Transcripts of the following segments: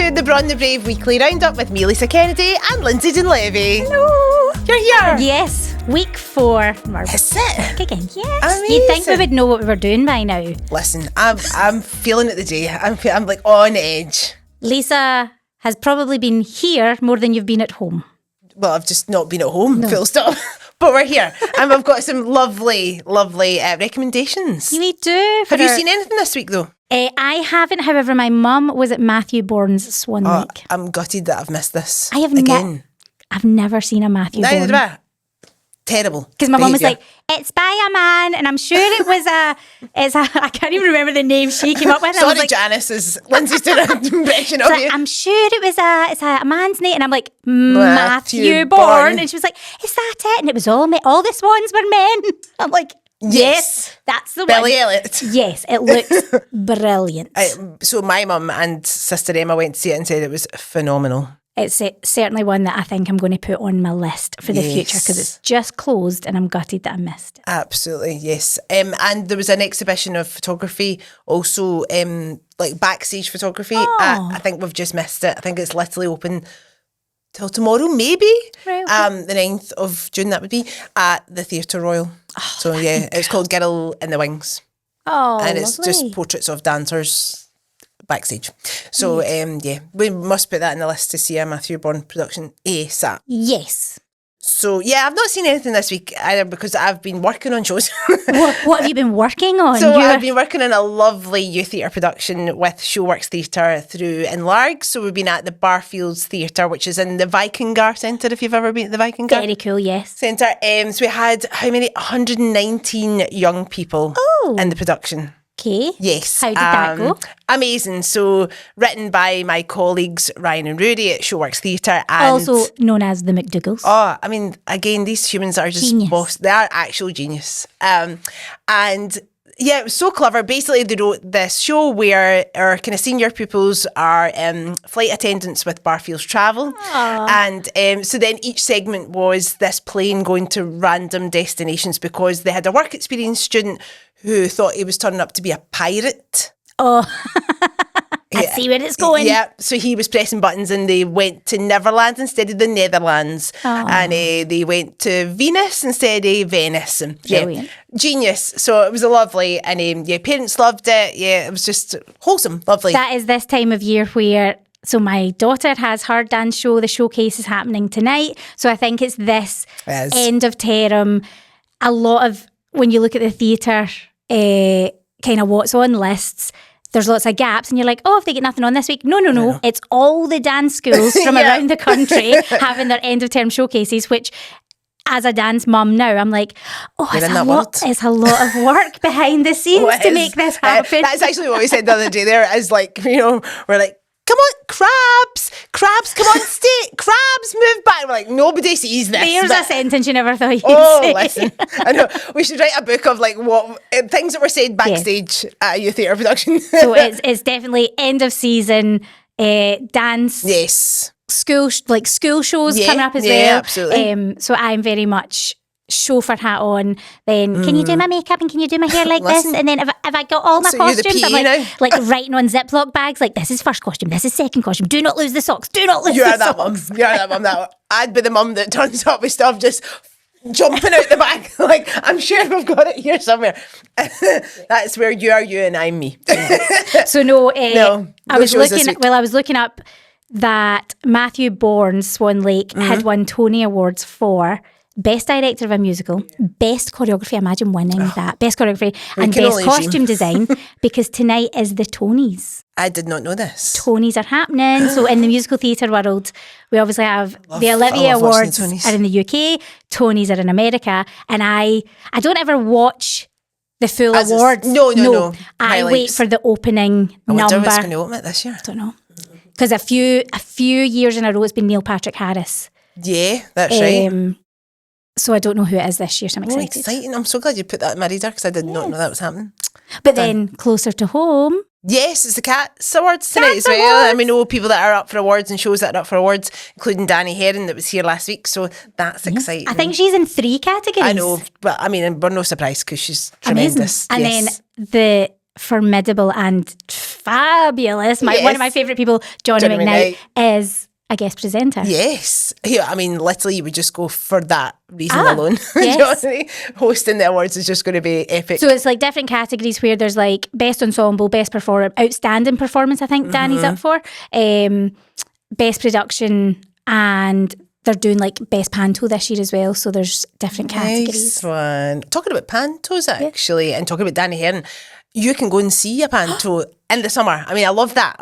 to the Braw and the Brave Weekly Roundup with me, Lisa Kennedy, and Linzi Dunlevy. Hello. You're here. Yes, week 4. Is it? Again, yes. Amazing. You'd think we would know what we were doing by now. Listen, I'm feeling it today. I'm like on edge. Lisa has probably been here more than you've been at home. Well, I've just not been at home, full stop. But we're here, and we've got some lovely recommendations. We do. Have you seen anything this week, though? I haven't, however, my mum was at Matthew Bourne's Swan Lake. I'm gutted that I've missed this. I have again. I've never seen a Matthew Bourne. Neither have I. Terrible. Because my mum was like, it's by a man, and I'm sure it was I can't even remember the name she came up with. Sorry, I was like, Janice, is Lindsay's doing an impression of you. I'm sure it was it's a man's name, and I'm like, Matthew Bourne. Bourne. And she was like, is that it? And it was all the swans were men. I'm like, yes, that's the Billy one. Elliot. Yes, it looks brilliant. So my mum and sister Emma went to see it and said it was phenomenal. It's certainly one that I think I'm going to put on my list for the future because it's just closed and I'm gutted that I missed it. Absolutely, yes. And there was an exhibition of photography, also like backstage photography. I think we've just missed it. I think it's literally open till tomorrow, maybe. Right, okay. The 9th of June, that would be, at the Theatre Royal. So yeah, it's called Girl in the Wings. Oh, and it's lovely. just portraits of dancers backstage. So we must put that in the list to see a Matthew Bourne production ASAP. Yes. So yeah, I've not seen anything this week either because I've been working on shows. What have you been working on? So I've been working on a lovely youth theatre production with Showworks Theatre through in Largs. So we've been at the Barfields Theatre, which is in the Vikingar Centre, if you've ever been at the Vikingar. Very cool, yes. Centre. So we had, 119 young people in the production. Okay. Yes. How did that go? Amazing. So written by my colleagues Ryan and Rudy at Showworks Theatre. And Also known as the McDougalls. Oh, I mean, again, these humans are just Genius. They are actual genius. And yeah, it was so clever. Basically, they wrote this show where our kind of senior pupils are flight attendants with Barfields Travel. And so then each segment was this plane going to random destinations because they had a work experience student who thought he was turning up to be a pirate. Oh, I see where it's going. Yeah, so he was pressing buttons and they went to Neverland instead of the Netherlands. And they went to Venus instead of Venice. And, Brilliant. Genius. So it was a lovely, and parents loved it. Yeah, it was just wholesome, lovely. That is this time of year where, so my daughter has her dance show. The showcase is happening tonight. So I think it's this end of term. A lot of, when you look at the theatre, kind of what's on lists, there's lots of gaps and you're like, if they get nothing on this week. No. It's all the dance schools from around the country having their end of term showcases, which as a dance mum now, I'm like, it's a lot of work behind the scenes to make this happen. That's actually what we said the other day there, is like, we're like, come on, crabs, come on, stay, crabs, move back. We're like, nobody sees this. There's a sentence you never thought you'd say. Listen, I know. We should write a book of like what things that were said backstage at a youth theatre production. So it's definitely end of season dance. Yes. School shows coming up as well. Yeah, absolutely. So I'm very much chauffeur hat on, then can you do my makeup and can you do my hair like this, and then have I got all my costumes, I'm like writing on Ziploc bags like, this is first costume, this is second costume, do not lose the socks, do not lose the socks. You're that mum. I'd be the mum that turns up with stuff just jumping out the bag. Like, I'm sure we've got it here somewhere. That's where you are you and I'm me. So I was looking up that Matthew Bourne's Swan Lake had won Tony Awards for Best Director of a Musical, Best Choreography, imagine winning that, Best Choreography, and Best Costume Design, because tonight is the Tonys. I did not know this. Tonys are happening. So in the musical theatre world, we obviously have the Olivia Awards are in the UK, Tonys are in America, and I don't ever watch the full awards. No. I wait for the opening number. I wonder what's going to open it this year. I don't know. Because a few years in a row it's been Neil Patrick Harris. Yeah, that's right. So I don't know who it is this year, so I'm excited. Exciting. I'm so glad you put that in my reader because I did not know that was happening. But then closer to home. Yes, it's the Cats Awards tonight as well. And we know people that are up for awards and shows that are up for awards, including Danny Herron that was here last week. So that's exciting. I think she's in 3 categories. I know, but I mean, we're no surprise because she's tremendous. Amazing. And then the formidable and fabulous. One of my favourite people, Johnny McKnight, is a guest presenter. Yes. Yeah, I mean, literally, you would just go for that reason alone. Yes. Johnny hosting the awards is just going to be epic. So it's like different categories where there's like best ensemble, best performance, outstanding performance, I think Danny's up for, best production, and they're doing like best panto this year as well. So there's different categories. Nice one. Talking about pantos, actually, and talking about Danny Hearn, you can go and see a panto in the summer. I mean, I love that.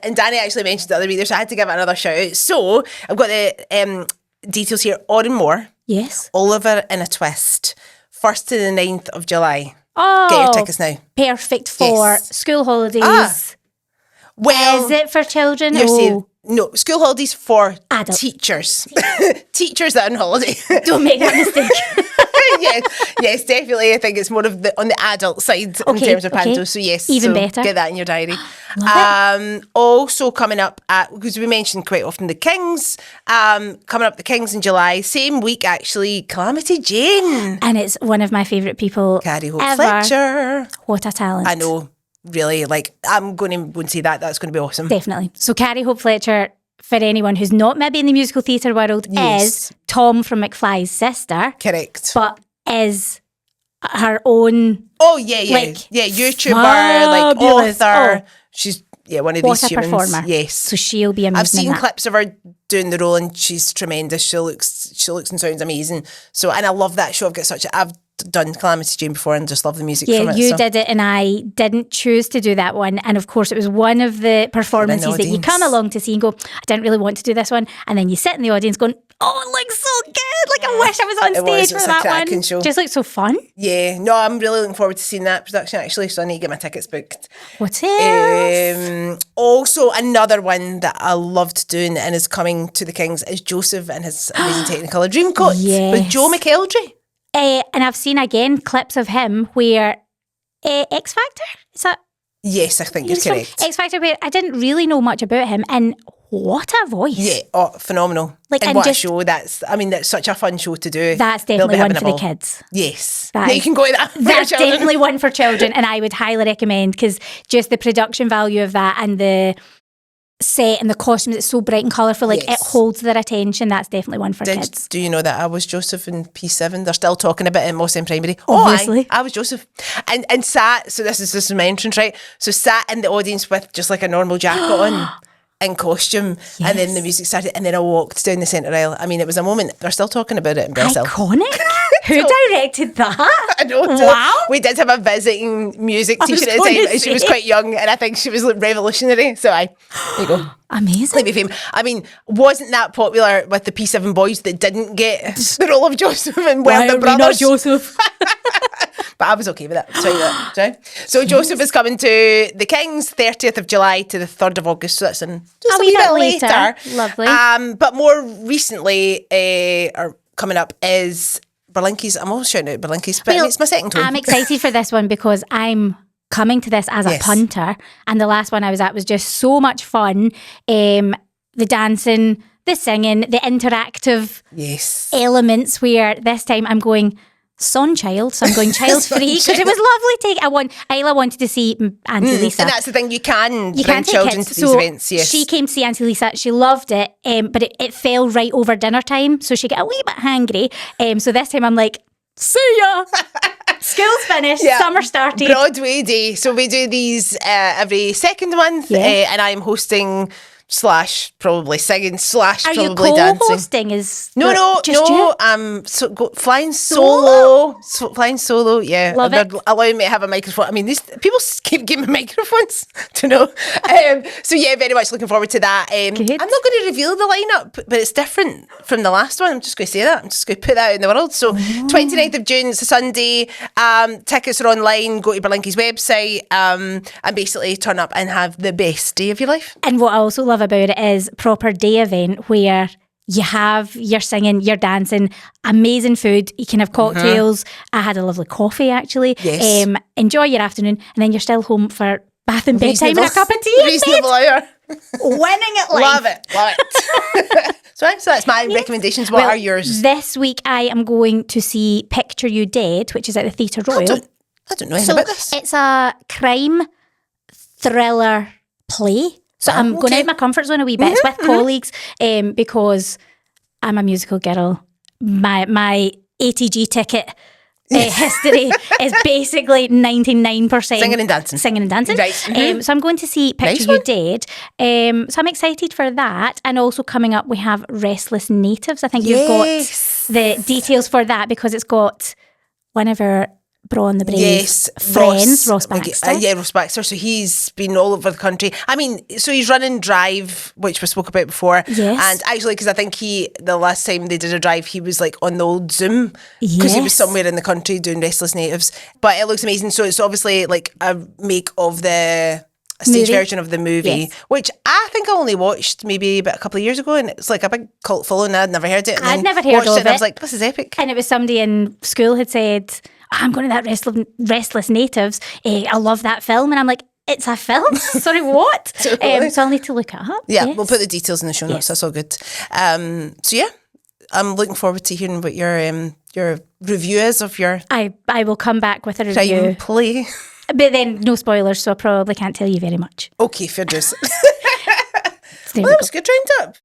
And Danny actually mentioned the other week, so I had to give it another shout out. So I've got the details here. Auden Moore. Yes. Oliver in a Twist. 1st to the 9th of July. Oh, get your tickets now. Perfect for school holidays. Well, is it for children? You're saying, no, school holidays for adults. Teachers. Teachers that are on holiday. Don't make that mistake. yes, definitely. I think it's more of on the adult side in terms of panto. So yes, even better. Get that in your diary. Love it. Also coming up because we mentioned quite often the Kings. Coming up the Kings in July, same week actually. Calamity Jane, and it's one of my favourite people. Carrie Hope ever. Fletcher. What a talent! I know. Really, I'm going to go and see that. That's going to be awesome. Definitely. So Carrie Hope Fletcher, for anyone who's not maybe in the musical theatre world, is Tom from McFly's sister. Correct. But is her own... Oh, yeah. YouTuber, like author. She's one of these humans. What a performer. Yes. So she'll be amazing. I've seen clips of her doing the role and she's tremendous. She looks and sounds amazing. So, and I love that show. I've done Calamity Jane before and just love the music from it. Yeah, you did it and I didn't choose to do that one. And of course it was one of the performances that you come along to see and go, I didn't really want to do this one. And then you sit in the audience going, oh, it looks so good. Like I wish I was on stage for that one. Show. Just looks so fun. Yeah, no, I'm really looking forward to seeing that production actually. So I need to get my tickets booked. What else? Also another one that I loved doing and is coming to the Kings is Joseph and his amazing Technicolor Dreamcoat with Joe McElderry. And I've seen again clips of him where X Factor, is that? Yes, I think you're correct. X Factor, where I didn't really know much about him, and what a voice! Yeah, phenomenal! And what a show! That's such a fun show to do. That's definitely one for the kids. Yes, you can go to that. That's definitely one for children, and I would highly recommend because just the production value of that and the set and the costumes, it's so bright and colourful, it holds their attention. That's definitely one for kids. Do you know that I was Joseph in P7? They're still talking about it in Moss End Primary. Obviously. I was Joseph and sat, so this is my entrance, right? So sat in the audience with just like a normal jacket on in costume, and then the music started and then I walked down the centre aisle. I mean, it was a moment. They're still talking about it in Brazil. Iconic. Who directed that? I know. Wow. We did have a visiting music teacher at the time, and she was quite young, and I think she was revolutionary. So there you go. Amazing. Fame. I mean, wasn't that popular with the P7 boys that didn't get the role of Joseph and Why the Brothers? Not Joseph. But I was okay with that. So Joseph is coming to the Kings 30th of July to the 3rd of August. So that's in just a wee bit later. Lovely. But more recently, or coming up is Berlinkies. I'm always shouting out Berlinkies, but it's my second one. I'm excited for this one because I'm coming to this as a punter, and the last one I was at was just so much fun. The dancing, the singing, the interactive elements, where this time I'm going Sonchild, so I'm going child free because it was lovely. Isla wanted to see Auntie Lisa, and that's the thing, you can bring children to these events. Yes, she came to see Auntie Lisa. She loved it, but it fell right over dinner time, so she got a wee bit hangry. So this time I'm like, see ya. School's finished, summer started. Broadway Day. So we do these every second month, and I'm hosting / probably singing / probably dancing. Are you co-hosting? No. I'm flying solo. Flying solo. Yeah, love it. They're allowing me to have a microphone. I mean, these people keep giving me microphones to know. So yeah, very much looking forward to that. I'm not going to reveal the lineup, but it's different from the last one. I'm just going to say that. I'm just going to put that out in the world. So 29th of June, it's a Sunday. Tickets are online. Go to Berlinki's website and basically turn up and have the best day of your life. And what I also love about it is proper day event where you're singing, you're dancing, amazing food, you can have cocktails. I had a lovely coffee actually. Yes. Enjoy your afternoon and then you're still home for bath and bedtime and a cup of tea. Reasonable hour. Winning at life. Love it. So that's my recommendations. What are yours? This week I am going to see Picture You Dead, which is at the Theatre Royal. I don't know anything about this. It's a crime thriller play. So I'm going out of my comfort zone a wee bit. It's with colleagues because I'm a musical girl. My ATG ticket history is basically 99% singing and dancing. Right. So I'm going to see Picture You Dead. So I'm excited for that. And also coming up, we have Restless Natives. I think you've got the details for that because it's got one of our Braw and the Brave friends, Ross Baxter. Ross Baxter. So he's been all over the country. I mean, so he's running Drive, which we spoke about before. Yes. And actually, because I think the last time they did a Drive, he was like on the old Zoom because he was somewhere in the country doing Restless Natives. But it looks amazing. So it's obviously like a make of the stage version of the movie, which I think I only watched maybe about a couple of years ago, and it's like a big cult following. I'd never heard it. I'd never heard of it. And I was like, this is epic. And it was somebody in school had said, I'm going to that Restless Natives. I love that film. And I'm like, it's a film? Sorry, what? So I'll need to look it up. Yeah, we'll put the details in the show notes. That's all good. So yeah, I'm looking forward to hearing what your review is of your... I will come back with a review. Crime play. But then no spoilers, so I probably can't tell you very much. Okay, fair dues. Well, that was good round-up.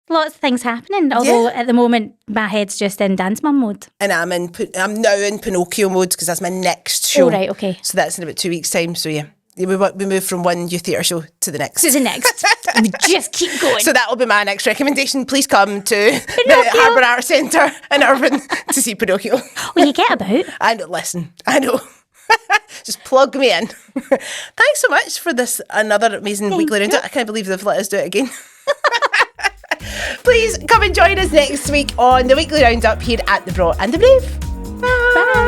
Lots of things happening, although at the moment my head's just in dance mum mode. And I'm now in Pinocchio mode because that's my next show. Oh, right, okay. So that's in about 2 weeks' time. So yeah, we move from one youth theatre show to the next. To the next. And we just keep going. So that will be my next recommendation. Please come to the Harbour Arts Centre in Irvine to see Pinocchio. Well, you get about. I know. Just plug me in. Thanks so much for this another amazing weekly roundup. I can't believe they've let us do it again. Please come and join us next week on the weekly roundup here at the Braw and the Brave. Bye.